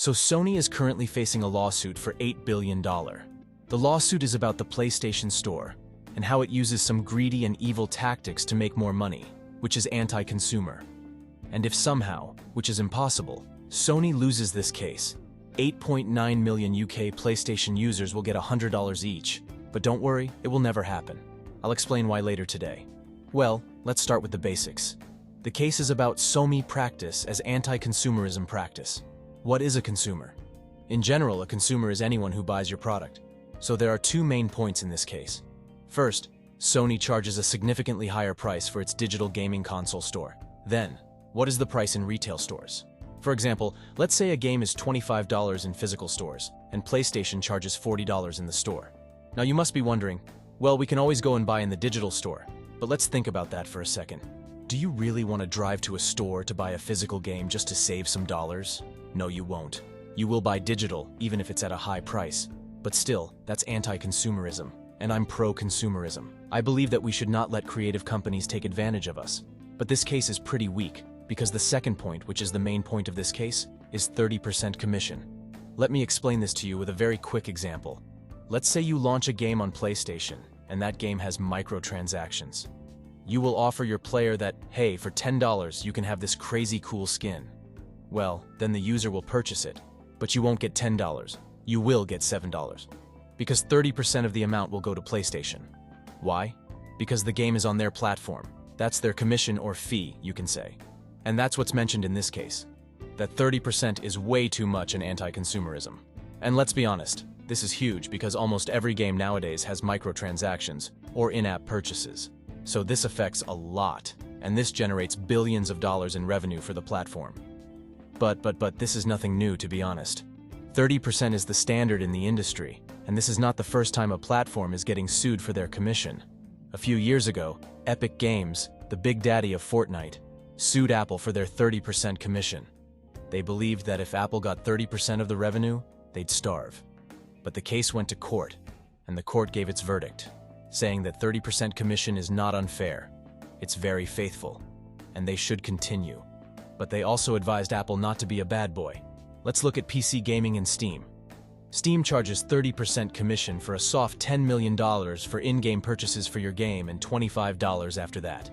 So Sony is currently facing a lawsuit for $8 billion. The lawsuit is about the PlayStation Store and how it uses some greedy and evil tactics to make more money, which is anti-consumer. And if somehow, which is impossible, Sony loses this case, 8.9 million UK PlayStation users will get $100 each. But don't worry, it will never happen. I'll explain why later today. Well, let's start with the basics. The case is about Sony practice as anti-consumerism practice. What is a consumer? In general, a consumer is anyone who buys your product. So there are two main points in this case. First, Sony charges a significantly higher price for its digital gaming console store. Then, what is the price in retail stores? For example, let's say a game is $25 in physical stores, and PlayStation charges $40 in the store. Now you must be wondering, well, we can always go and buy in the digital store, but let's think about that for a second. Do you really want to drive to a store to buy a physical game just to save some dollars? No, you won't. You will buy digital, even if it's at a high price. But still, that's anti-consumerism, and I'm pro-consumerism. I believe that we should not let creative companies take advantage of us. But this case is pretty weak, because the second point, which is the main point of this case, is 30% commission. Let me explain this to you with a very quick example. Let's say you launch a game on PlayStation, and that game has microtransactions. You will offer your player that, hey, for $10 you can have this crazy cool skin. Well, then the user will purchase it, but you won't get $10. You will get $7. Because 30% of the amount will go to PlayStation. Why? Because the game is on their platform. That's their commission or fee, you can say. And that's what's mentioned in this case. That 30% is way too much in anti-consumerism. And let's be honest, this is huge because almost every game nowadays has microtransactions or in-app purchases. So this affects a lot, and this generates billions of dollars in revenue for the platform. But this is nothing new, to be honest. 30% is the standard in the industry, and this is not the first time a platform is getting sued for their commission. A few years ago, Epic Games, the big daddy of Fortnite, sued Apple for their 30% commission. They believed that if Apple got 30% of the revenue, they'd starve. But the case went to court, and the court gave its verdict, saying that 30% commission is not unfair. It's very faithful, and they should continue. But they also advised Apple not to be a bad boy. Let's look at PC gaming and Steam. Steam charges 30% commission for a soft $10 million for in-game purchases for your game and $25 after that.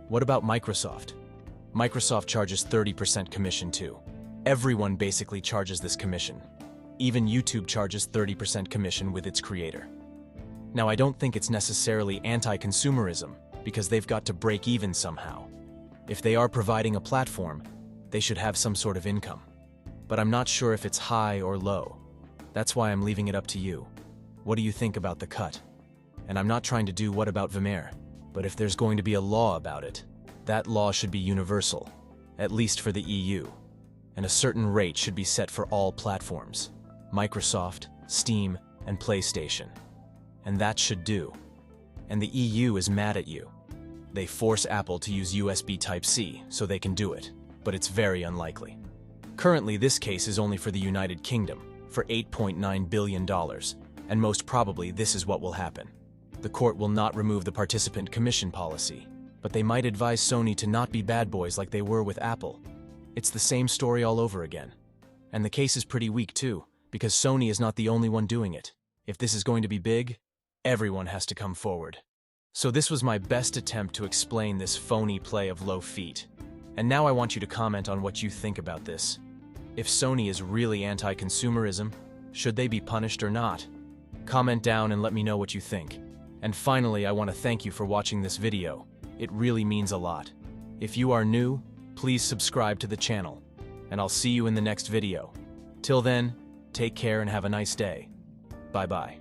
What about Microsoft? Microsoft charges 30% commission too. Everyone basically charges this commission. Even YouTube charges 30% commission with its creator. Now, I don't think it's necessarily anti-consumerism, because they've got to break even somehow. If they are providing a platform, they should have some sort of income. But I'm not sure if it's high or low. That's why I'm leaving it up to you. What do you think about the cut? And I'm not trying to do what about Vimeo, but if there's going to be a law about it, that law should be universal, at least for the EU. And a certain rate should be set for all platforms. Microsoft, Steam, and PlayStation. And that should do. And the EU is mad at you. They force Apple to use USB Type-C so they can do it, but it's very unlikely. Currently, this case is only for the United Kingdom, for $8.9 billion, and most probably this is what will happen. The court will not remove the participant commission policy, but they might advise Sony to not be bad boys like they were with Apple. It's the same story all over again. And the case is pretty weak too, because Sony is not the only one doing it. If this is going to be big, everyone has to come forward. So this was my best attempt to explain this phony play of low feet. And now I want you to comment on what you think about this. If Sony is really anti-consumerism, should they be punished or not? Comment down and let me know what you think. And finally, I want to thank you for watching this video. It really means a lot. If you are new, please subscribe to the channel, and I'll see you in the next video. Till then, take care and have a nice day. Bye-bye.